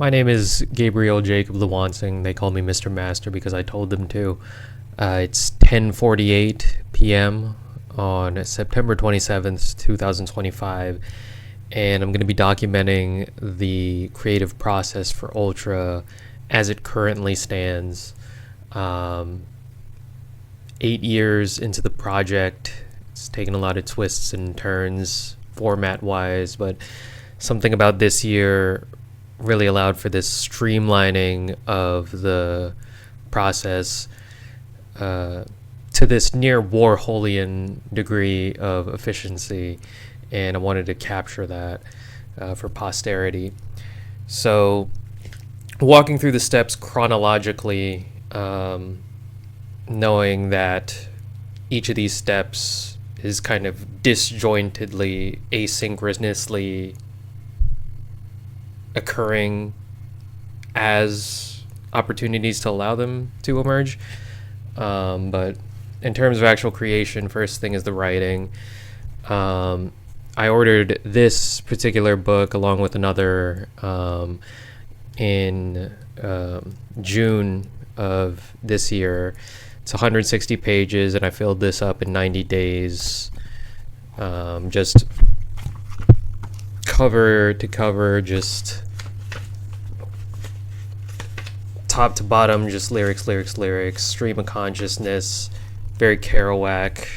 My name is Gabriel Jacob Lewansing. They call me Mr. Master because I told them to. It's 10:48 p.m. on September 27th, 2025, and I'm going to be documenting the creative process for Ultra as it currently stands. 8 years into the project, it's taken a lot of twists and turns format-wise, but something about this year really allowed for this streamlining of the process to this near Warholian degree of efficiency, and I wanted to capture that for posterity. So, walking through the steps chronologically, knowing that each of these steps is kind of disjointedly, asynchronously occurring as opportunities to allow them to emerge. But in terms of actual creation, first thing is the writing. I ordered this particular book along with another in June of this year. It's 160 pages, and I filled this up in 90 days. Just cover to cover, just top to bottom, just lyrics, stream of consciousness, very Kerouac.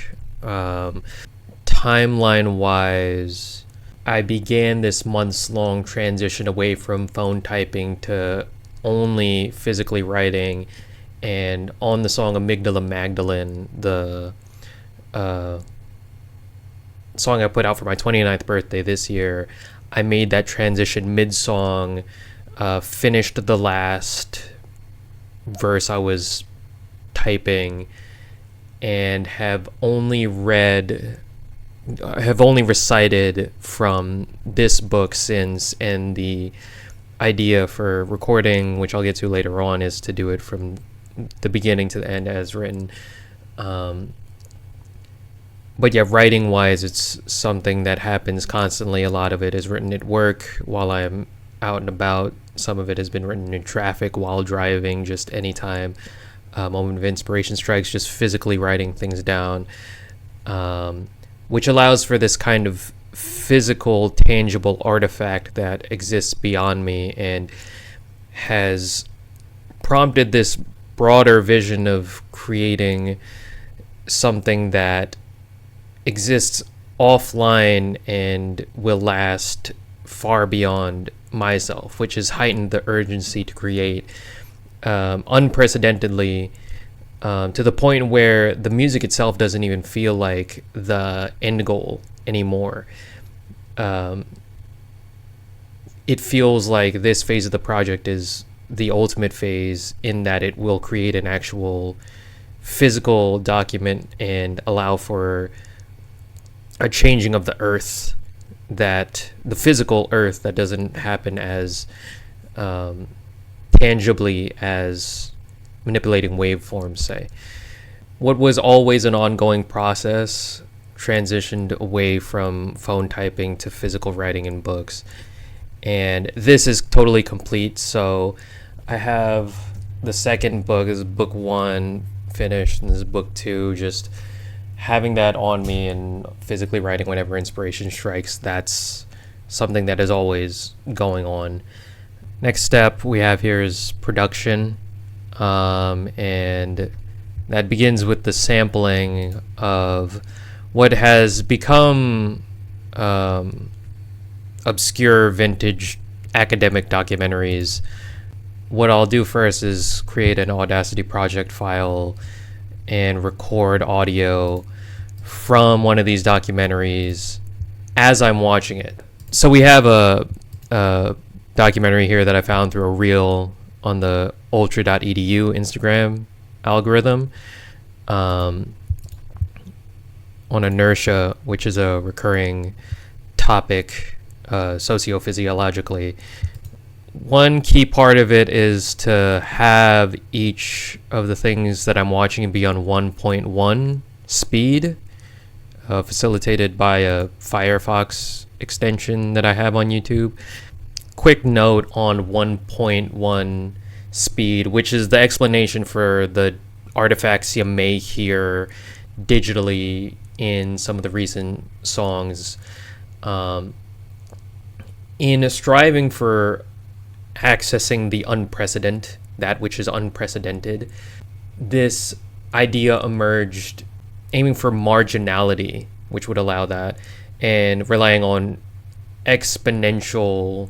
Timeline wise, I began this months-long transition away from phone typing to only physically writing, and on the song Amygdala Magdalene, the song I put out for my 29th birthday this year, I made that transition mid-song, finished the last verse I was typing, and have only recited from this book since, and the idea for recording, which I'll get to later on, is to do it from the beginning to the end as written. But yeah, writing wise, it's something that happens constantly. A lot of it is written at work while I'm out and about. Some of it has been written in traffic while driving, just anytime moment of inspiration strikes, just physically writing things down, which allows for this kind of physical, tangible artifact that exists beyond me and has prompted this broader vision of creating something that exists offline and will last far beyond myself, which has heightened the urgency to create unprecedentedly, to the point where the music itself doesn't even feel like the end goal anymore. It feels like this phase of the project is the ultimate phase, in that it will create an actual physical document and allow for a changing of the earth, that the physical earth that doesn't happen as tangibly as manipulating waveforms, say. What was always an ongoing process transitioned away from phone typing to physical writing in books, and this is totally complete. So I have the second book, is book 1 finished, and this is book 2, just having that on me and physically writing whenever inspiration strikes. That's something that is always going on. Next step we have here is production, and that begins with the sampling of what has become obscure vintage academic documentaries. What I'll do first is create an Audacity project file and record audio from one of these documentaries as I'm watching it. So we have a documentary here that I found through a reel on the ultra.edu Instagram algorithm, on inertia, which is a recurring topic sociophysiologically. One key part of it is to have each of the things that I'm watching be on 1.1 speed, facilitated by a Firefox extension that I have on YouTube. quick note on 1.1 speed, which is the explanation for the artifacts you may hear digitally in some of the recent songs. In striving for accessing the unprecedented, that which is unprecedented, this idea emerged aiming for marginality, which would allow that, and relying on exponential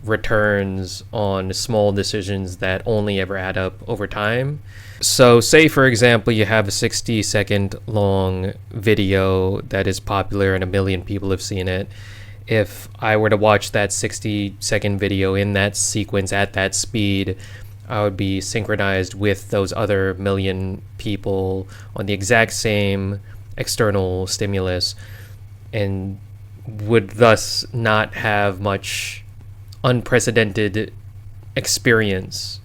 returns on small decisions that only ever add up over time. So say, for example, you have a 60-second long video that is popular and 1 million people have seen it. If I were to watch that 60-second video in that sequence at that speed, I would be synchronized with those other 1 million people on the exact same external stimulus, and would thus not have much unprecedented experience,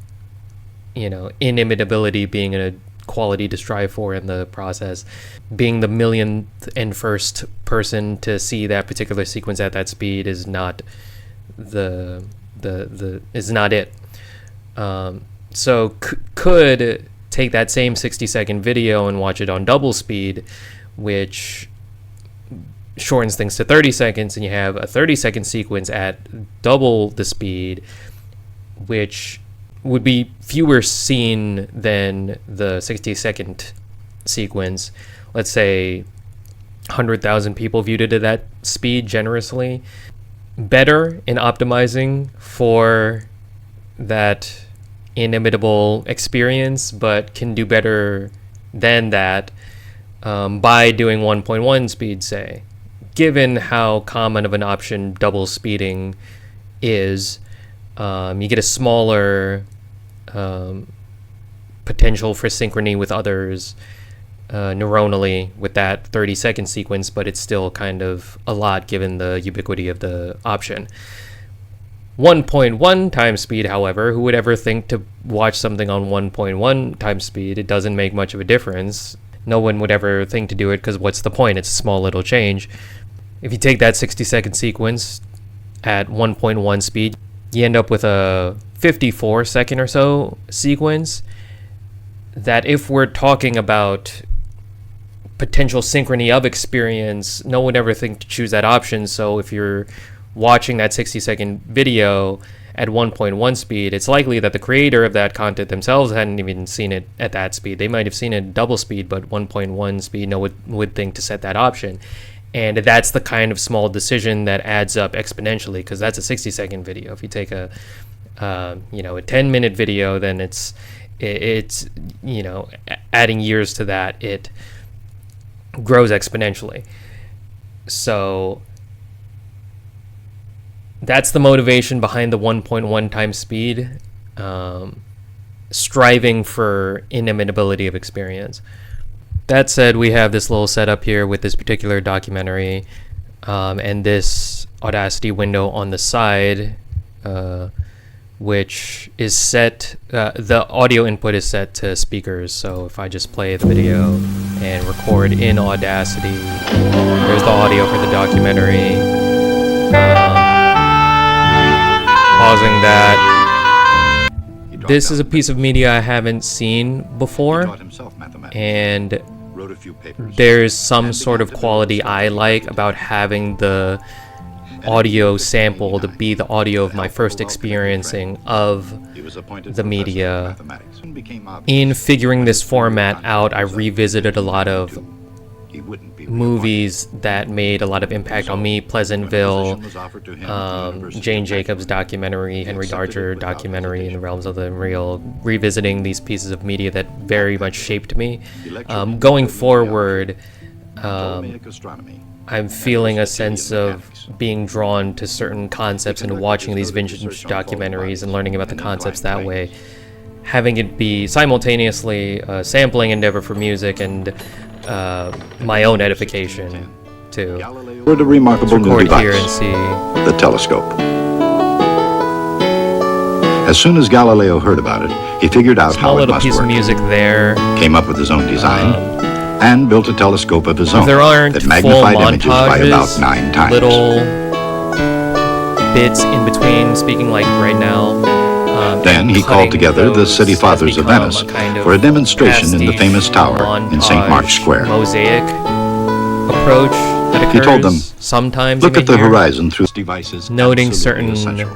inimitability being a quality to strive for in the process. Being the 1,000,001st person to see that particular sequence at that speed is not is not it. So could take that same 60-second video and watch it on double speed, which shortens things to 30 seconds, and you have a 30-second sequence at double the speed, which would be fewer seen than the 60-second sequence. Let's say 100,000 people viewed it at that speed generously. Better in optimizing for that inimitable experience, but can do better than that by doing 1.1 speed, say. Given how common of an option double speeding is, you get a smaller potential for synchrony with others neuronally with that 30-second sequence, but it's still kind of a lot given the ubiquity of the option. 1.1 times speed, however, who would ever think to watch something on 1.1 times speed? It doesn't make much of a difference. No one would ever think to do it, because what's the point? It's a small little change. If you take that 60-second sequence at 1.1 speed, you end up with a 54-second or so sequence that, if we're talking about potential synchrony of experience, no one would ever think to choose that option. So if you're watching that 60-second video at 1.1 speed, it's likely that the creator of that content themselves hadn't even seen it at that speed. They might have seen it at double speed, but 1.1 speed, no one would think to set that option. And that's the kind of small decision that adds up exponentially, because that's a 60-second video. If you take a 10-minute video, then it's adding years to that, it grows exponentially. So that's the motivation behind the 1.1 times speed, striving for inimitability of experience. That said, we have this little setup here with this particular documentary, and this Audacity window on the side, which is set, the audio input is set to speakers. So if I just play the video and record in Audacity, there's the audio for the documentary. Pausing that. This is a piece of media I haven't seen before, and there's some sort of quality I like about having the audio sample to be the audio of my first experiencing of the media. In figuring this format out, I revisited a lot of movies that made a lot of impact on me. Pleasantville, Jane Jacobs documentary, Henry Darger documentary, In the Realms of the Unreal, revisiting these pieces of media that very much shaped me. Going forward, I'm feeling a sense of being drawn to certain concepts and watching these vintage documentaries and learning about the concepts that way. Having it be simultaneously a sampling endeavor for music and my own edification to What a remarkable new record device, here and see. the telescope. As soon as Galileo heard about it, he figured out Small how it little must piece of work, music there. came up with his own design, and built a telescope of his own There aren't that full magnified images by about montages, 9 times. little bits in between, speaking like right now. Then he called together the city fathers of Venice for a demonstration in the famous tower in St. Mark's Square. Mosaic approach that occurs He told them, sometimes. look at the horizon through devices, noting certain essential.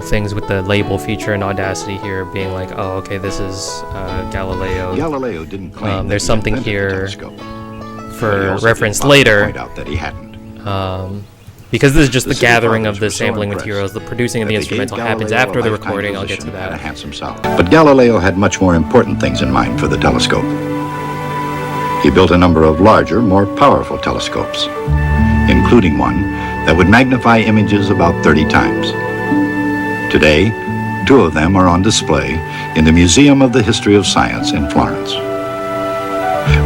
things with the label feature and Audacity here being like, oh, okay, this is Galileo. Galileo didn't claim there's that he something invented the here telescope. for He also reference didn't bother to later. point out that he hadn't. Because this is just The the city gathering fathers of the were so sampling impressed materials. The producing of the that they gave instrumental happens Galileo after a the lifetime recording. I'll get to position at a that. handsome salary. But Galileo had much more important things in mind for the telescope. He built a number of larger, more powerful telescopes, including one that would magnify images about 30 times. Today, 2 of them are on display in the Museum of the History of Science in Florence.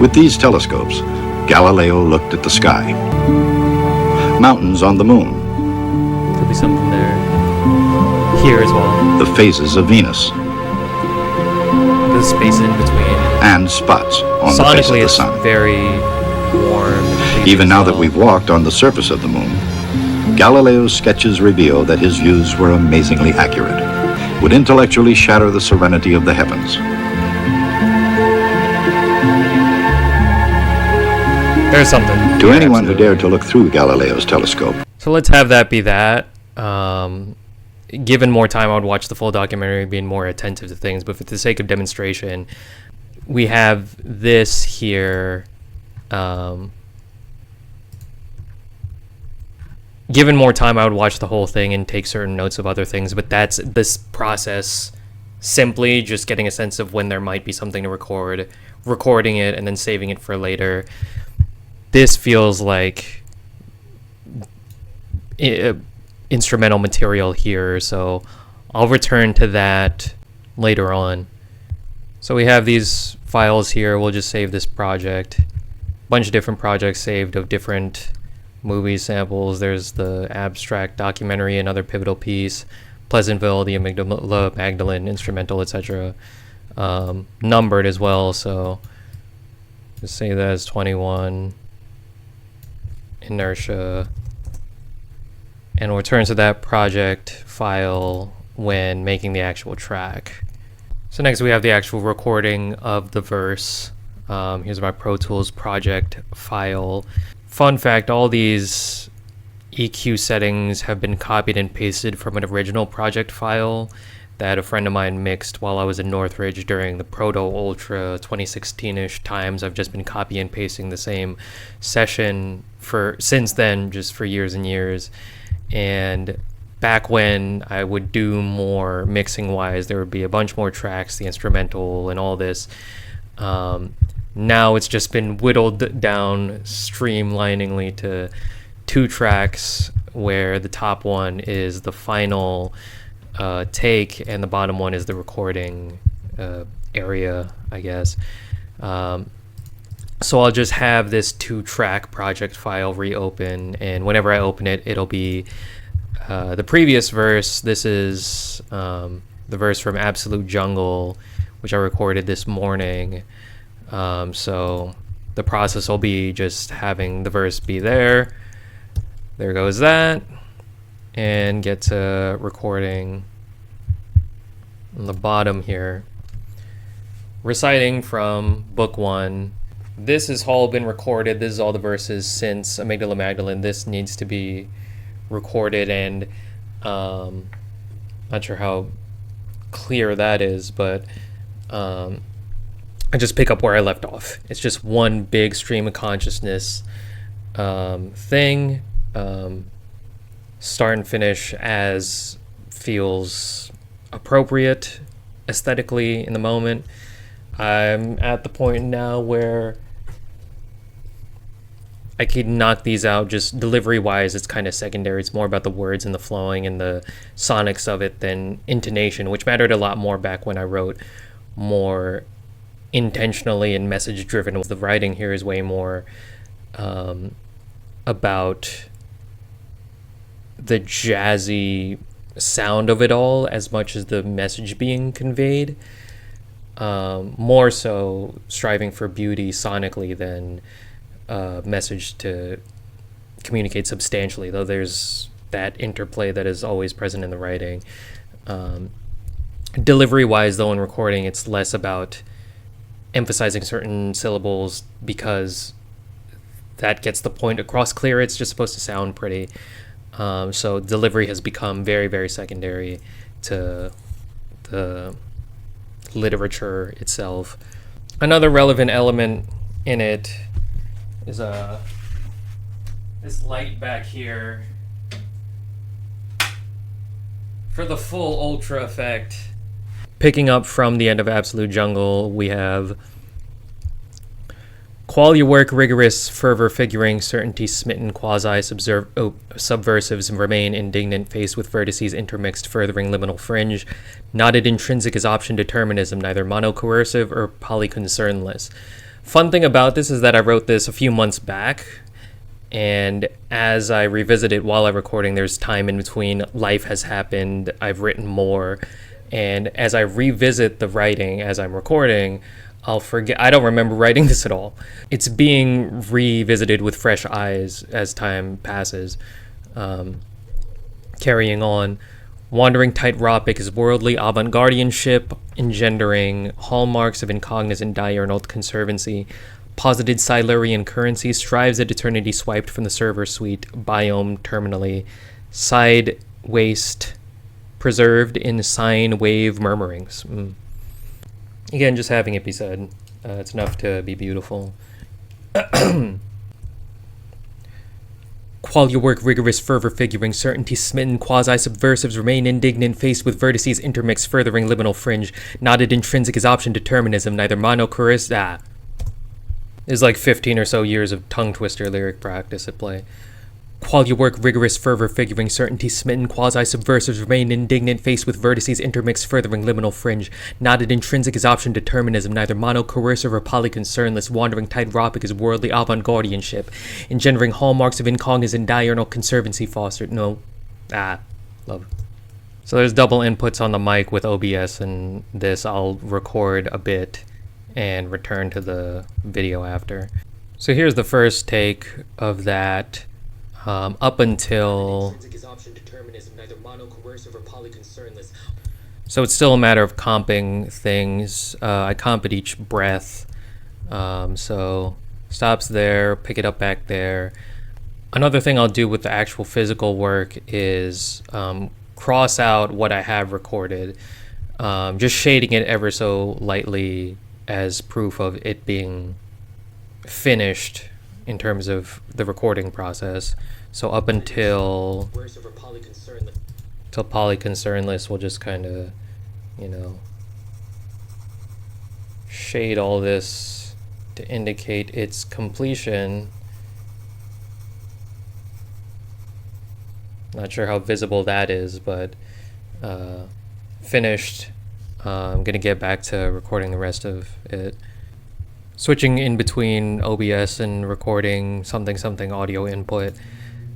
With these telescopes, Galileo looked at the sky. Mountains on the moon, Could be something there. Here as well. the phases of Venus, The space in between. and spots on the face of Sonically, the it's sun. very warm. And pleasing Even as now that well. we've walked on the surface of the moon, Galileo's sketches reveal that his views were amazingly accurate, would intellectually shatter the serenity of the heavens. There's something. To Yeah, anyone who absolutely. dared to look through Galileo's telescope, So let's have that be that. Given more time, I would watch the full documentary, being more attentive to things. But for the sake of demonstration, we have this here. Given more time, I would watch the whole thing and take certain notes of other things. But that's this process, simply just getting a sense of when there might be something to record, recording it, and then saving it for later. This feels like instrumental material here, so I'll return to that later on. So we have these files here. We'll just save this project. Bunch of different projects saved of different movie samples. There's the abstract documentary, another pivotal piece, Pleasantville, the Amygdala Magdalene instrumental, etc. Numbered as well, so just say that as 21. Inertia, and we'll return to that project file when making the actual track. So next we have the actual recording of the verse. Here's my Pro Tools project file. Fun fact, all these EQ settings have been copied and pasted from an original project file that a friend of mine mixed while I was in Northridge during the Proto Ultra 2016-ish times. I've just been copy and pasting the same session for since then, just for years and years. And back when I would do more mixing wise, there would be a bunch more tracks, the instrumental and all this. Now it's just been whittled down streamliningly to 2 tracks, where the top one is the final take and the bottom one is the recording area, I guess. So I'll just have this 2-track project file reopen, and whenever I open it, it'll be the previous verse. This is the verse from Absolute Jungle, which I recorded this morning. So the process will be just having the verse be there. There goes that. And get to recording on the bottom here. Reciting from book 1. This has all been recorded. This is all the verses since Amygdala Magdalene. This needs to be recorded, and not sure how clear that is, but I just pick up where I left off. It's just one big stream of consciousness thing. Start and finish as feels appropriate aesthetically in the moment. I'm at the point now where I can knock these out. Just delivery wise, it's kind of secondary. It's more about the words and the flowing and the sonics of it than intonation, which mattered a lot more back when I wrote more intentionally and message driven. The writing here is way more about the jazzy sound of it all as much as the message being conveyed. More so striving for beauty sonically than message to communicate substantially, though that's that interplay that is always present in the writing. Delivery-wise, though, in recording, it's less about emphasizing certain syllables because that gets the point across clear. It's just supposed to sound pretty. So delivery has become very, very secondary to the literature itself. Another relevant element in it is this light back here. For the full ultra effect, picking up from the end of Absolute Jungle, we have qual your work rigorous, fervor figuring, certainty smitten, subversives remain indignant, faced with vertices intermixed, furthering liminal fringe, not at intrinsic as option determinism, neither monocoercive or polyconcernless. Fun thing about this is that I wrote this a few months back, and as I revisit it while I'm recording, there's time in between. Life has happened, I've written more, and as I revisit the writing as I'm recording, I'll forget. I don't remember writing this at all. It's being revisited with fresh eyes as time passes. Carrying on. Wandering tightropic is worldly avant-gardianship, engendering hallmarks of incognizant diurnal conservancy. Posited Silurian currency strives at eternity swiped from the server suite, biome terminally. Side waste preserved in sine wave murmurings. Again, just having it be said, it's enough to be beautiful. Qual your work rigorous, fervor figuring, certainty smitten, quasi-subversives remain indignant, faced with vertices intermixed, furthering liminal fringe, not at intrinsic as option determinism, neither monochorus. There's like 15 or so years of tongue twister lyric practice at play. Qual your work rigorous, fervor figuring, certainty smitten, quasi-subversives remain indignant, faced with vertices intermixed, furthering liminal fringe, not at intrinsic as option determinism, neither monocoercive or polyconcernless, wandering tightropic as worldly avant-gardianship, engendering hallmarks of incognizant diurnal conservancy fostered. Love. So there's double inputs on the mic with OBS, and this I'll record a bit and return to the video after. So here's the first take of that. Up until, so it's still a matter of comping things. I comp at each breath, so stops there, pick it up back there. Another thing I'll do with the actual physical work is cross out what I have recorded, just shading it ever so lightly as proof of it being finished in terms of the recording process. So up until polyconcernless, we'll just kind of, shade all this to indicate its completion. Not sure how visible that is, but finished. I'm gonna get back to recording the rest of it. Switching in between OBS and recording something audio input.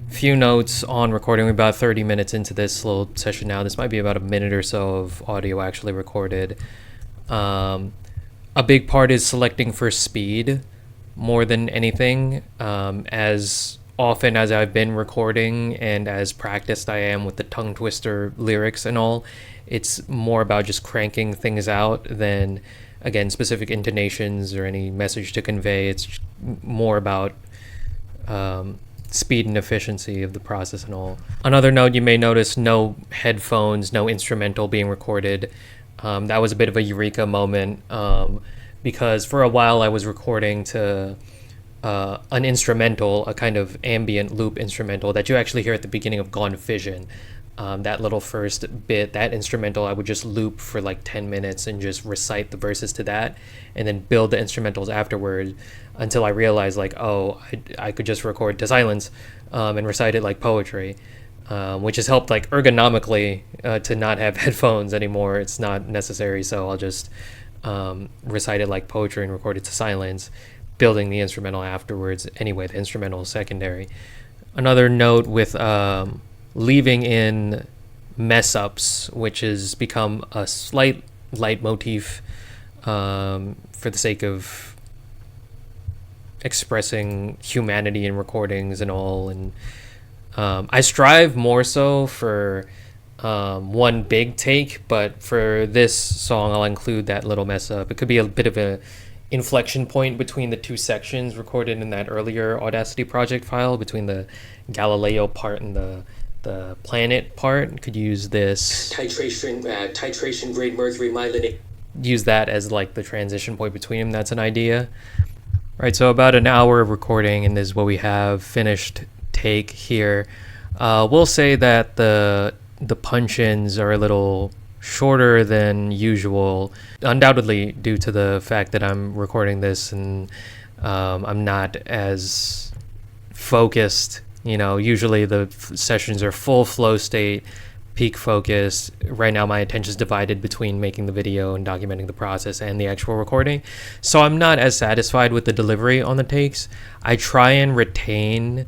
Few notes on recording. We're about 30 minutes into this little session now. This might be about a minute or so of audio actually recorded. A big part is selecting for speed more than anything. As often as I've been recording and as practiced I am with the tongue twister lyrics and all, it's more about just cranking things out than, again, specific intonations or any message to convey. It's more about speed and efficiency of the process and all. Another note, you may notice no headphones, no instrumental being recorded. That was a bit of a eureka moment, because for a while I was recording to an instrumental, a kind of ambient loop instrumental that you actually hear at the beginning of Gone Fission. That little first bit, that instrumental, I would just loop for like 10 minutes and just recite the verses to that, and then build the instrumentals afterward until I realized, like, oh, I could just record to silence and recite it like poetry, which has helped, like, ergonomically to not have headphones anymore. It's not necessary, so I'll just recite it like poetry and record it to silence, building the instrumental afterwards. Anyway, the instrumental is secondary. Another note with leaving in mess ups, which has become a slight leitmotif for the sake of expressing humanity in recordings and all, and I strive more so for one big take, but for this song, I'll include that little mess up. It could be a bit of a inflection point between the two sections recorded in that earlier Audacity project file, between the Galileo part and the planet part. Could use this titration grade mercury myelinate. Use that as like the transition point between them. That's an idea. Right, so about an hour of recording, and this is what we have finished take here. We'll say that the punch-ins are a little shorter than usual, undoubtedly due to the fact that I'm recording this and I'm not as focused. Usually the sessions are full flow state, peak focus. Right now my attention is divided between making the video and documenting the process and the actual recording, so I'm not as satisfied with the delivery on the takes. I try and retain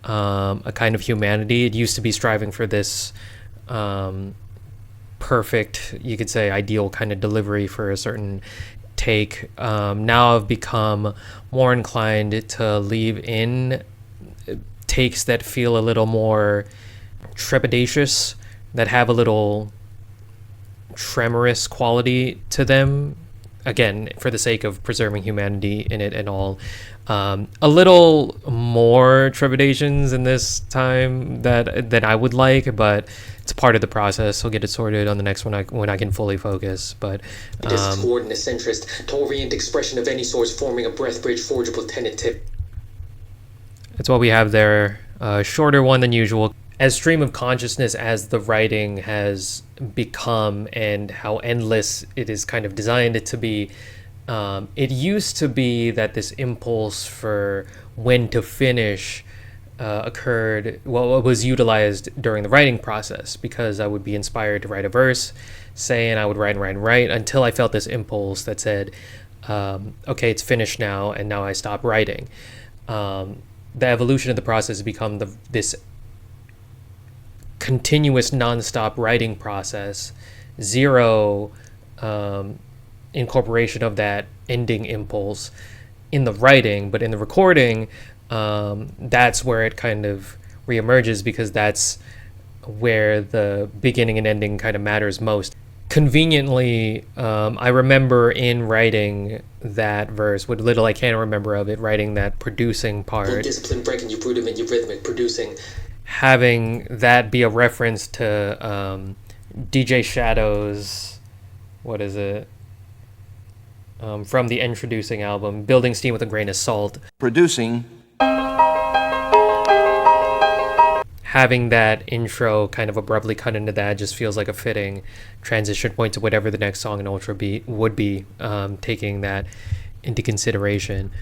a kind of humanity. It used to be striving for this perfect, you could say ideal kind of delivery for a certain take. Now I've become more inclined to leave in takes that feel a little more trepidatious, that have a little tremorous quality to them, again for the sake of preserving humanity in it and all. A little more trepidations in this time that I would like, but it's part of the process. I'll get it sorted on the next one when I can fully focus. But it is toward an centrist to orient expression of any source forming a breath bridge forgeable tentative. That's what we have there. Shorter one than usual. As stream of consciousness as the writing has become and how endless it is kind of designed it to be, it used to be that this impulse for when to finish was utilized during the writing process, because I would be inspired to write a verse, and I would write until I felt this impulse that said, okay, it's finished now, and now I stop writing. The evolution of the process has become this continuous non-stop writing process, zero incorporation of that ending impulse in the writing, but in the recording, that's where it kind of reemerges, because that's where the beginning and ending kind of matters most. Conveniently, I remember in writing that verse, what little I can remember of it, writing that producing part, discipline breaking your rudiment, your rhythmic producing, having that be a reference to DJ Shadow's, what is it? From the Introducing album, Building Steam with a Grain of Salt. Producing. Having that intro kind of abruptly cut into that just feels like a fitting transition point to whatever the next song in Ultra Beat would be, taking that into consideration.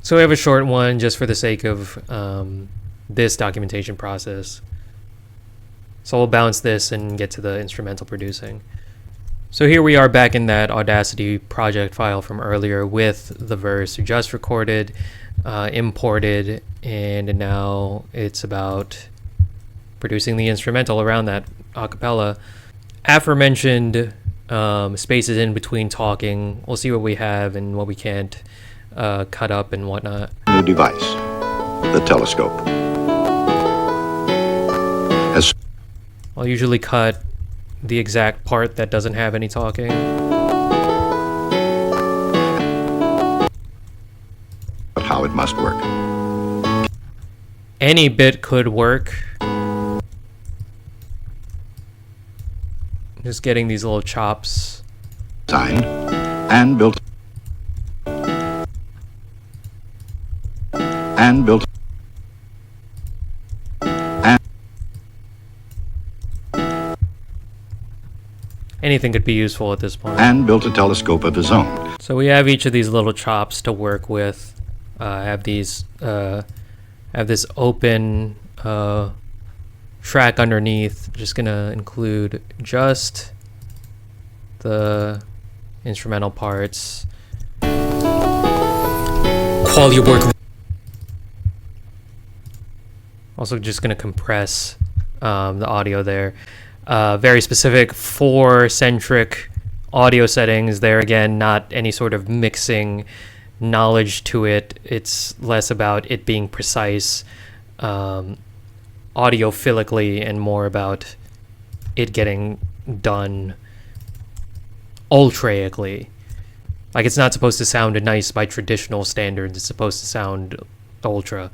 So we have a short one just for the sake of this documentation process. So we'll bounce this and get to the instrumental producing. So here we are back in that Audacity project file from earlier with the verse just recorded, imported, and now it's about producing the instrumental around that a cappella. Aforementioned spaces in between talking. We'll see what we have and what we can't cut up and whatnot. New device, the telescope. I'll usually cut the exact part that doesn't have any talking. How it must work. Any bit could work. Just getting these little chops. Designed and built. Anything could be useful at this point. And built a telescope of his own. So we have each of these little chops to work with. Have this open track underneath. Just gonna include just the instrumental parts. Quality work. Also just gonna compress the audio there. Very specific 4-centric audio settings there. Again, not any sort of mixing knowledge to it. It's less about it being precise. All audiophilically and more about it getting done ultraically. Like, it's not supposed to sound nice by traditional standards, it's supposed to sound ultra.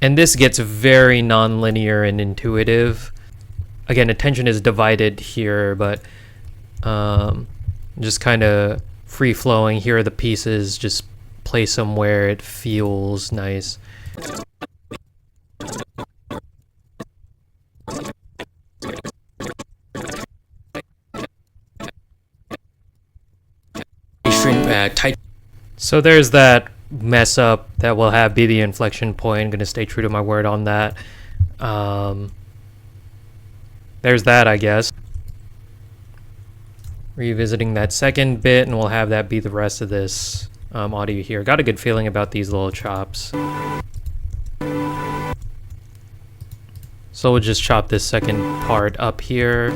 And this gets very non-linear and intuitive. Again, attention is divided here, but just kind of free-flowing. Here are the pieces, just play somewhere it feels nice. So there's that mess up that will have be the inflection point. I'm going to stay true to my word on that. There's that, I guess. Revisiting that second bit, and we'll have that be the rest of this audio here. Got a good feeling about these little chops. So we'll just chop this second part up here.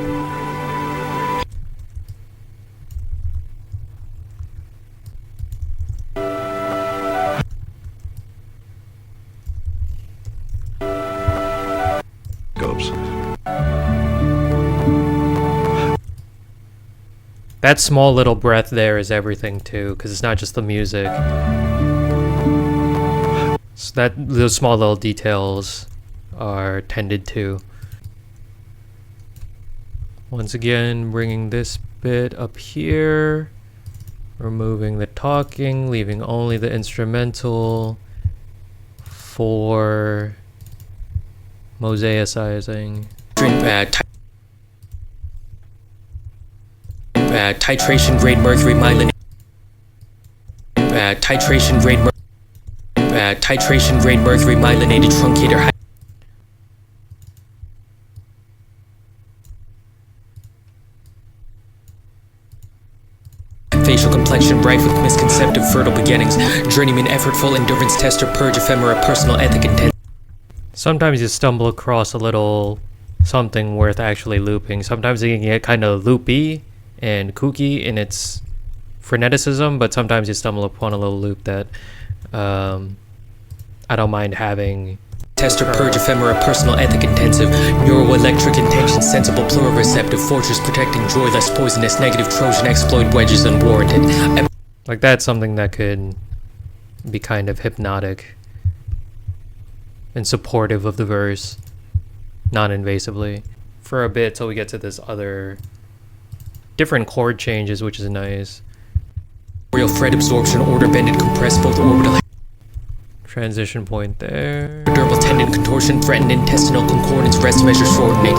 That small little breath there is everything too, because it's not just the music. So those small little details are tended to. Once again, bringing this bit up here, removing the talking, leaving only the instrumental for mosaicizing. Titration grade mercury myelinate. Titration grade mercury myelinated truncator. Facial complexion bright with misconceptive fertile beginnings. Journeyman effortful endurance tester purge ephemera personal ethic intent. Sometimes you stumble across a little something worth actually looping. Sometimes it can get kind of loopy and kooky in its freneticism, but sometimes you stumble upon a little loop that I don't mind having. Tester purge ephemera personal ethic intensive neuroelectric intention sensible plurireceptive fortress protecting joy less poisonous negative Trojan exploit wedges unwarranted. Like, that's something that could be kind of hypnotic and supportive of the verse non-invasively for a bit till we get to this other different chord changes, which is nice. Real thread absorption, order bended, compressed both orbital. Transition point there. Dermal tendon contortion, threatened intestinal concordance, rest measure shortening.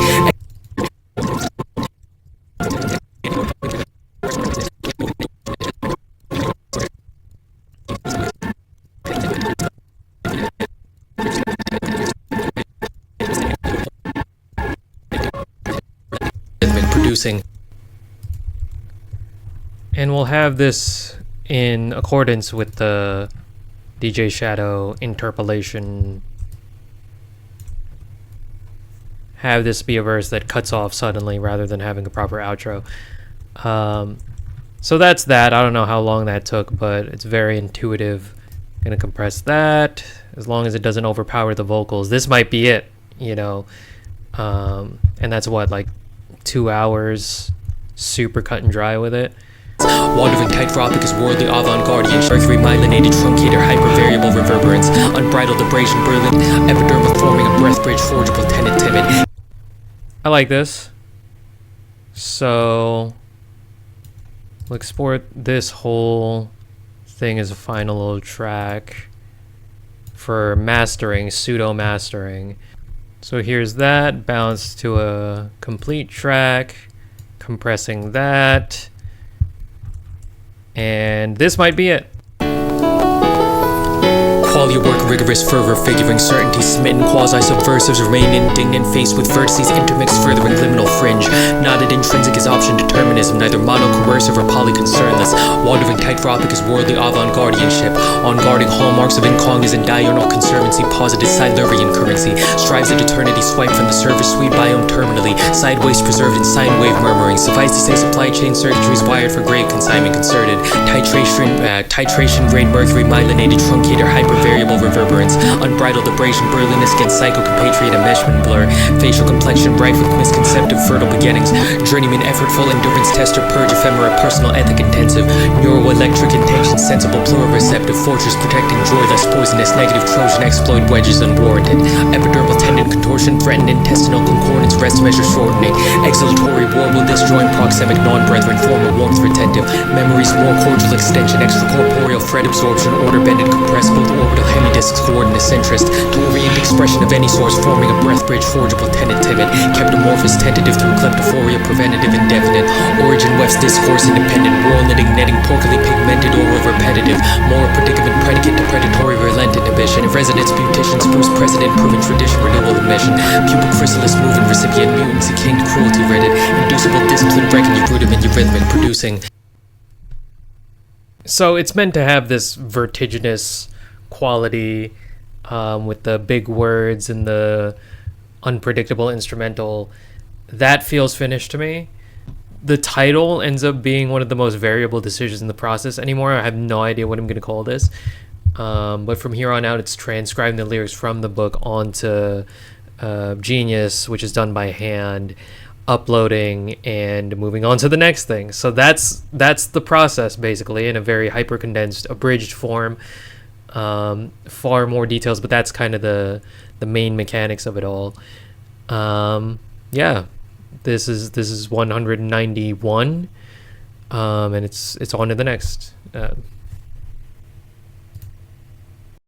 Producing. And we'll have this in accordance with the DJ Shadow interpolation. Have this be a verse that cuts off suddenly rather than having a proper outro. So that's that. I don't know how long that took, but it's very intuitive. Gonna compress that as long as it doesn't overpower the vocals. This might be it, you know. And that's what, like 2 hours, super cut and dry with it. Wandering tightropic is worldly avant-gardian mercury myelinated truncator hypervariable reverberance unbridled abrasion brilliant epidermal forming a breath bridge forgeable tenet timid. I like this, so we'll export this whole thing as a final little track for mastering, pseudo mastering. So here's that bounced to a complete track, compressing that. And this might be it. Qualia work rigorous fervor figuring certainty smitten quasi-subversives remain indignant faced with vertices intermixed furthering liminal fringe not at intrinsic is option determinism neither mono-coercive or polyconcernless wandering tightropic is worldly avant-guardianship on-guarding hallmarks of incognizant diurnal conservancy posited silurian currency strives at eternity swipe from the service suite biome terminally sideways preserved in sine wave murmuring suffice to say supply chain circuitries wired for grave consignment concerted titration grade mercury myelinated truncator hypervariable variable reverberance, unbridled abrasion, burliness against psycho-compatriot enmeshment blur, facial complexion rife with misconceptive fertile beginnings, journeyman effortful endurance tester purge ephemera personal ethic intensive, neuroelectric intention sensible plurireceptive fortress protecting joyless poisonous negative trojan exploit wedges unwarranted, epidermal tendon contortion threatened intestinal concordance rest measure shortening, exhalatory warble disjoint proxemic non-brethren form of warmth retentive, memories more cordial extension extracorporeal thread absorption order bended compressible orbital hemidiscs coordinate centrist, to orient expression of any source forming a breath bridge forgeable tentative and kept amorphous tentative through kleptophoria preventative indefinite, origin wefts discourse independent, whirl knitting netting porcally pigmented oral repetitive, moral predicament predicate to predatory relent inhibition, residence beautician spruce precedent proven tradition renewal admission, pupil chrysalis moving recipient mutants akin to cruelty reddit, inducible discipline breaking rudiment eurythmic producing. So it's meant to have this vertiginous quality with the big words and the unpredictable instrumental. That feels finished to me. The title ends up being one of the most variable decisions in the process anymore. I have no idea what I'm going to call this. But from here on out, it's transcribing the lyrics from the book onto Genius, which is done by hand, uploading and moving on to the next thing. So that's the process basically in a very hyper condensed abridged form. Far more details, but that's kind of the main mechanics of it all. Yeah, this is 191, and it's on to the next.